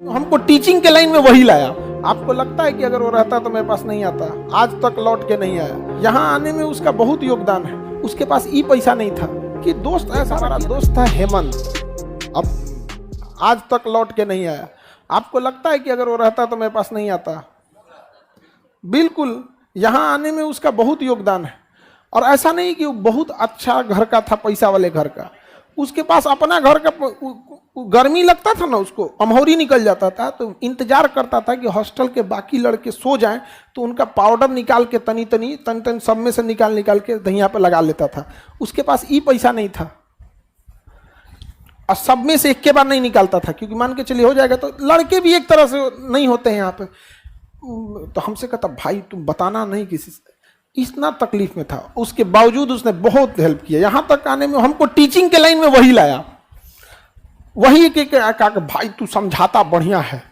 हमको टीचिंग के लाइन में वही लाया। आपको लगता है कि अगर वो रहता तो मेरे पास नहीं आता, आज तक लौट के नहीं आया। यहाँ आने में उसका बहुत योगदान है। उसके पास ई पैसा नहीं था कि दोस्त, ऐसा मेरा दोस्त था हेमंत, अब आज तक लौट के नहीं आया। आपको लगता है कि अगर वो रहता तो मेरे पास नहीं आता। बिल्कुल, यहाँ आने में उसका बहुत योगदान है। और ऐसा नहीं कि वो बहुत अच्छा घर का था, पैसा वाले घर का। उसके पास अपना घर का, गर्मी लगता था ना, उसको अमहौरी निकल जाता था तो इंतजार करता था कि हॉस्टल के बाकी लड़के सो जाएं तो उनका पाउडर निकाल के तनी सब में से निकाल के दहिया पे लगा लेता था। उसके पास ई पैसा नहीं था और सब में से एक के बार नहीं निकालता था, क्योंकि मान के चलिए हो जाएगा तो लड़के भी एक तरह से नहीं होते हैं यहाँ पे। तो हमसे कहता, भाई तुम बताना नहीं किसी से। इतना तकलीफ में था, उसके बावजूद उसने बहुत हेल्प किया। यहाँ तक आने में हमको टीचिंग के लाइन में वही लाया। वही कहा कि भाई तू समझाता बढ़िया है,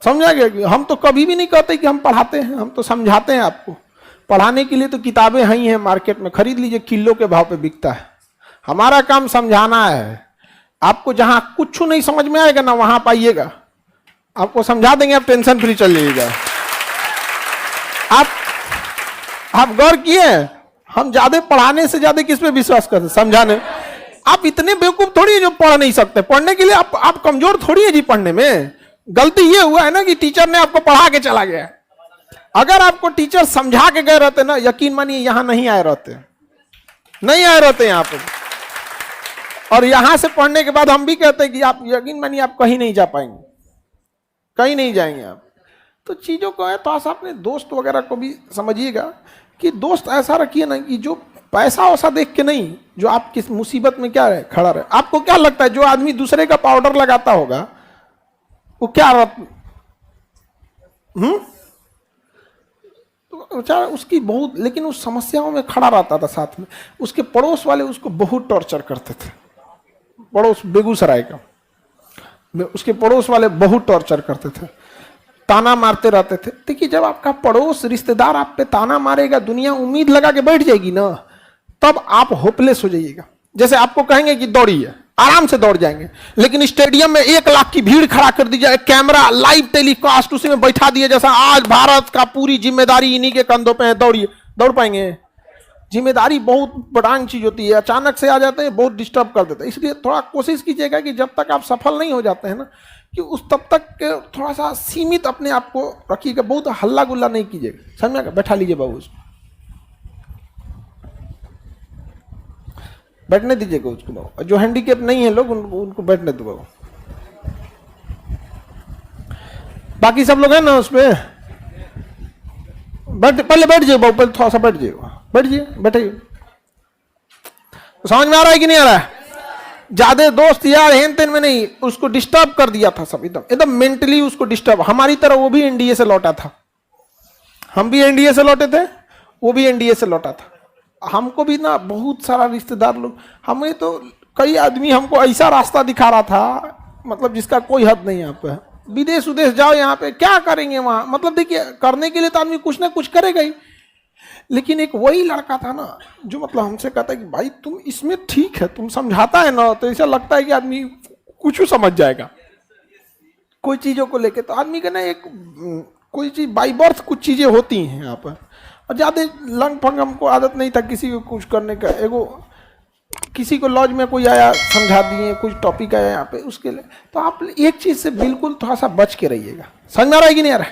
समझा गया। हम तो कभी भी नहीं कहते कि हम पढ़ाते हैं, हम तो समझाते हैं आपको। पढ़ाने के लिए तो किताबें ही हैं मार्केट में, खरीद लीजिए, किलो के भाव पे बिकता है। हमारा काम समझाना है। आपको जहां कुछ नहीं समझ में आएगा ना, वहां पाइएगा, आपको समझा देंगे, आप टेंशन फ्री चल जाइएगा। आप गौर किए, हम ज्यादा पढ़ाने से ज्यादा किस पे विश्वास करते, समझाने। आप इतने बेवकूफ थोड़ी है जो पढ़ नहीं सकते। पढ़ने के लिए आप कमजोर थोड़ी है जी। पढ़ने में गलती ये हुआ है ना कि टीचर ने आपको पढ़ा के चला गया। अगर आपको टीचर समझा के गए रहते ना, यकीन मानिए यहां नहीं आए रहते, नहीं आए रहते यहाँ पे। और यहां से पढ़ने के बाद हम भी कहते हैं कि आप यकीन मानिए आप कहीं नहीं जा पाएंगे, कहीं नहीं जाएंगे आप। तो चीजों को है, तो आप अपने दोस्त वगैरह को भी समझिएगा कि दोस्त ऐसा रखिए ना कि जो पैसा वैसा देख के नहीं, जो आप किस मुसीबत में क्या रहे खड़ा रहे। आपको क्या लगता है जो आदमी दूसरे का पाउडर लगाता होगा वो क्या तो उसकी बहुत, लेकिन उस समस्याओं में खड़ा रहता था साथ में। उसके पड़ोस वाले उसको बहुत टॉर्चर करते थे। पड़ोस बेगूसराय का, उसके पड़ोस वाले बहुत टॉर्चर करते थे, ताना मारते रहते थे। देखिए, जब आपका पड़ोस रिश्तेदार आप पे ताना मारेगा, दुनिया उम्मीद लगा के बैठ जाएगी ना, तब आप होपलेस हो जाइएगा। जैसे आपको कहेंगे कि दौड़िए, आराम से दौड़ जाएंगे, लेकिन स्टेडियम में 1 लाख की भीड़ खड़ा कर दी जाए, कैमरा लाइव टेलीकास्ट उसी में बैठा दिए, जैसा आज भारत का पूरी जिम्मेदारी इन्हीं के कंधों पे है, दौड़िए, दौड़ पाएंगे? जिम्मेदारी बहुत बड़ांग चीज होती है, अचानक से आ जाते हैं, बहुत डिस्टर्ब कर देते हैं। इसलिए थोड़ा कोशिश कीजिएगा कि जब तक आप सफल नहीं हो जाते हैं ना, कि उस तब तक थोड़ा सा सीमित अपने आप को रखिएगा, बहुत हल्ला गुल्ला नहीं कीजिएगा, समझा? बैठा लीजिए बाबू, बैठने दीजिएगा उसको बाबू। जो हैंडीकेप नहीं है लोग उनको बैठने दो बाबू। बाकी सब लोग हैं ना उसमें, पहले बैठ जाइए बाबू, पहले थोड़ा सा बैठ जाइए, बैठिए, बैठिए। समझ में आ रहा है कि नहीं आ रहा है? ज्यादा दोस्त यार हेन तेन में नहीं, उसको डिस्टर्ब कर दिया था सब, एकदम मेंटली उसको डिस्टर्ब। हमारी तरह वो भी एनडीए से लौटा था, हम भी एनडीए से लौटे थे, वो भी एनडीए से लौटा था। हमको भी ना बहुत सारा रिश्तेदार लोग, हमें तो कई आदमी हमको ऐसा रास्ता दिखा रहा था, मतलब जिसका कोई हद नहीं। यहाँ पे विदेश उदेश जाओ, यहाँ पे क्या करेंगे वहां, मतलब देखिए करने के लिए तो आदमी कुछ ना कुछ करेगा ही। लेकिन एक वही लड़का था ना जो मतलब हमसे कहता है कि भाई तुम इसमें ठीक है, तुम समझाता है ना, तो ऐसा लगता है कि आदमी कुछ समझ जाएगा कोई चीजों को लेके। तो आदमी का ना एक कोई चीज बाई बर्थ कुछ चीजें होती हैं यहाँ पर। और ज्यादा लंग फंग हमको आदत नहीं था किसी को कुछ करने का। एगो किसी को लॉज में कोई आया, समझा दिए, कुछ टॉपिक आया यहाँ पे उसके लिए, तो आप एक चीज से बिल्कुल थोड़ा सा बच के रहिएगा। समझ में आ रहा है कि नहीं आ रहा है?